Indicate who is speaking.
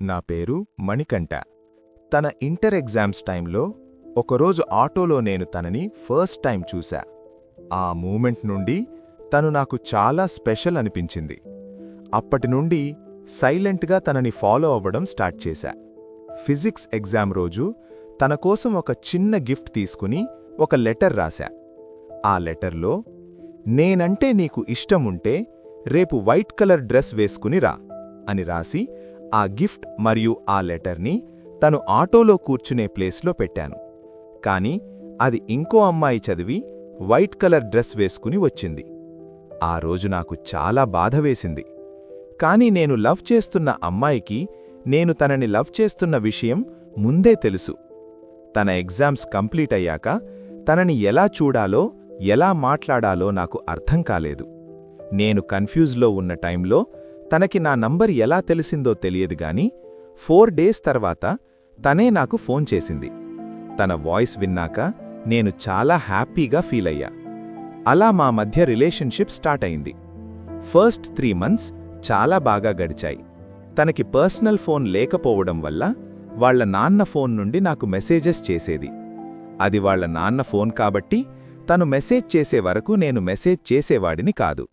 Speaker 1: నా పేరు మణికంఠ. తన ఇంటర్ ఎగ్జామ్స్ టైంలో ఒకరోజు ఆటోలో నేను తనని ఫస్ట్ టైం చూశా. ఆ మూమెంట్ నుండి తను నాకు చాలా స్పెషల్ అనిపించింది. అప్పటినుండి సైలెంట్గా తనని ఫాలో అవ్వడం స్టార్ట్ చేశా. ఫిజిక్స్ ఎగ్జామ్ రోజు తన కోసం ఒక చిన్న గిఫ్ట్ తీసుకుని ఒక లెటర్ రాశా. ఆ లెటర్లో, నేనంటే నీకు ఇష్టముంటే రేపు వైట్ కలర్ డ్రెస్ వేసుకుని రా అని రాసి ఆ గిఫ్ట్ మరియు ఆ లెటర్ని తను ఆటోలో కూర్చునే ప్లేస్లో పెట్టాను. కాని అది ఇంకో అమ్మాయి చదివి వైట్ కలర్ డ్రెస్ వేసుకుని వచ్చింది. ఆ రోజు నాకు చాలా బాధ వేసింది. కాని నేను లవ్ చేస్తున్న అమ్మాయికి నేను తనని లవ్ చేస్తున్న విషయం ముందే తెలుసు. తన ఎగ్జామ్స్ కంప్లీట్ అయ్యాక తనని ఎలా చూడాలో ఎలా మాట్లాడాలో నాకు అర్థం కాలేదు. నేను కన్ఫ్యూజ్లో ఉన్న టైంలో తనకి నా నంబర్ ఎలా తెలిసిందో తెలియదు గాని 4 డేస్ తర్వాత తనే నాకు ఫోన్ చేసింది. తన వాయిస్ విన్నాక నేను చాలా హ్యాపీగా ఫీల్ అయ్యా. అలా మా మధ్య రిలేషన్షిప్ స్టార్ట్ అయింది. ఫస్ట్ 3 మంత్స్ చాలా బాగా గడిచాయి. తనకి పర్సనల్ ఫోన్ లేకపోవడం వల్ల వాళ్ల నాన్న ఫోన్ నుండి నాకు మెసేజెస్ చేసేది. అది వాళ్ల నాన్న ఫోన్ కాబట్టి తను మెసేజ్ చేసే వరకు నేను మెసేజ్ చేసేవాడిని కాదు.